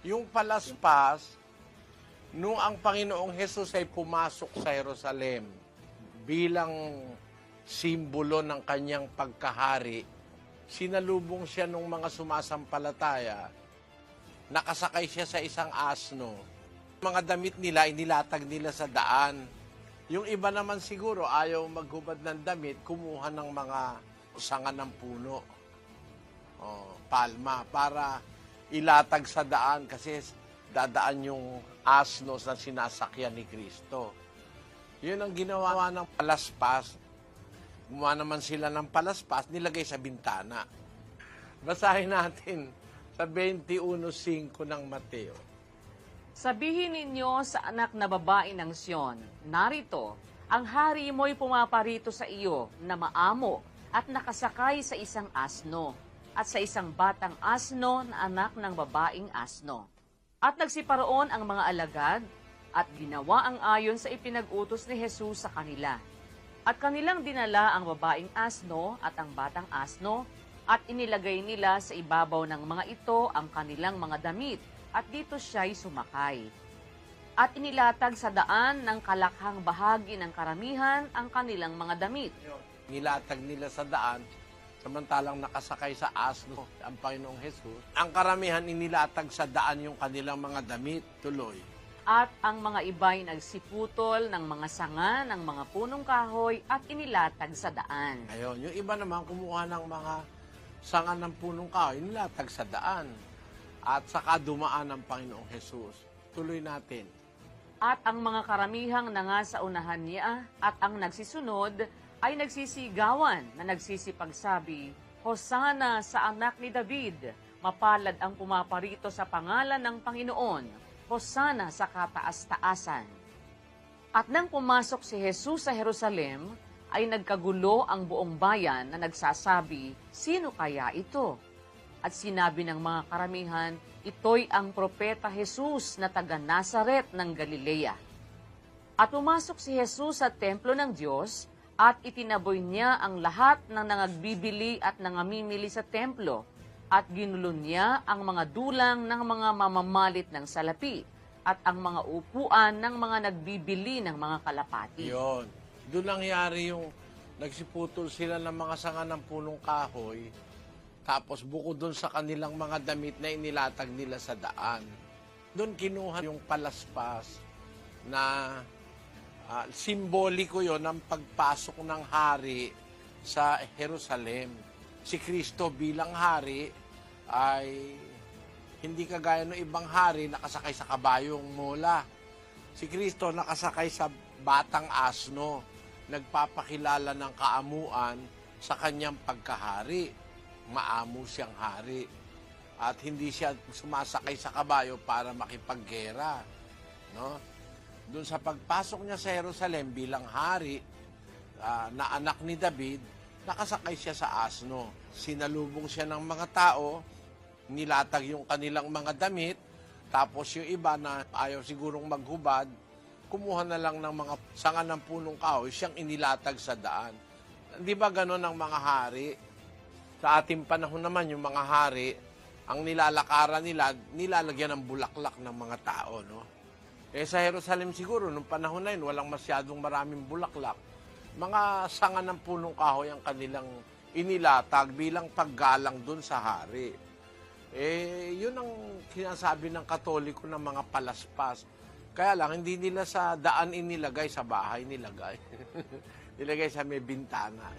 Yung palaspas, nung ang Panginoong Hesus ay pumasok sa Jerusalem bilang simbolo ng kanyang pagkahari, sinalubong siya ng mga sumasampalataya, nakasakay siya sa isang asno. Mga damit nila, inilatag nila sa daan. Yung iba naman siguro, ayaw maghubad ng damit, kumuha ng mga sanga ng puno, palma, para ilatag sa daan kasi dadaan yung asno na sinasakyan ni Kristo. Yun ang ginawa ng palaspas. Gumawa naman sila ng palaspas, nilagay sa bintana. Basahin natin sa 21:5 ng Mateo. Sabihin ninyo sa anak na babae ng Sion, narito, ang hari mo'y pumaparito sa iyo na maamo at nakasakay sa isang asno at sa isang batang asno na anak ng babaeng asno. At nagsiparoon ang mga alagad at ginawa ang ayon sa ipinag-utos ni Jesus sa kanila. At kanilang dinala ang babaeng asno at ang batang asno at inilagay nila sa ibabaw ng mga ito ang kanilang mga damit at dito siya'y sumakay. At inilatag sa daan ng kalakhang bahagi ng karamihan ang kanilang mga damit. Nilatag nila sa daan, samantalang nakasakay sa asno ang Panginoong Hesus. Ang karamihan inilatag sa daan yung kanilang mga damit, tuloy. At ang mga iba'y nagsiputol ng mga sanga ng mga punong kahoy at inilatag sa daan. Ayun, yung iba naman kumuha ng mga sanga ng punong kahoy, inilatag sa daan. At saka dumaan ang Panginoong Hesus. Tuloy natin. At ang mga karamihang nangasa unahan niya at ang nagsisunod ay nagsisigawan na nagsisipagsabi, Hosana sa anak ni David, mapalad ang pumaparito sa pangalan ng Panginoon, Hosana sa kataas-taasan. At nang pumasok si Jesus sa Jerusalem, ay nagkagulo ang buong bayan na nagsasabi, sino kaya ito? At sinabi ng mga karamihan, ito'y ang propeta Jesus na taga Nazaret ng Galilea. At pumasok si Jesus sa templo ng Diyos at itinaboy niya ang lahat ng nangagbibili at nangamimili sa templo at ginulo niya ang mga dulang ng mga mamamalit ng salapi at ang mga upuan ng mga nagbibili ng mga kalapati. Yun. Doon nangyari yung nagsiputol sila ng mga sanga ng punong kahoy. Tapos bukod doon sa kanilang mga damit na inilatag nila sa daan, doon kinuha yung palaspas na simboliko yon ng pagpasok ng hari sa Jerusalem. Si Kristo bilang hari ay hindi kagaya ng ibang hari nakasakay sa kabayong mula. Si Kristo nakasakay sa batang asno, nagpapakilala ng kaamuan sa kanyang pagkahari. Maamo siyang hari at hindi siya sumasakay sa kabayo para makipaggera, no? Doon sa pagpasok niya sa Jerusalem bilang hari na anak ni David, nakasakay siya sa asno. Sinalubong siya ng mga tao, nilatag yung kanilang mga damit, tapos yung iba na ayaw sigurong maghubad, kumuha na lang ng mga sanga ng punong kahoy, siyang inilatag sa daan. Di ba ganon ang mga hari? Sa ating panahon naman, yung mga hari, ang nilalakaran nila, nilalagyan ng bulaklak ng mga tao, no? Eh sa Jerusalem siguro, nung panahon na yun, walang masyadong maraming bulaklak. Mga sanga ng punong kahoy ang kanilang inilatag bilang paggalang dun sa hari. Eh, yun ang sinasabi ng Katoliko ng mga palaspas. Kaya lang, hindi nila sa daan inilagay, sa bahay nilagay. Nilagay sa may bintana.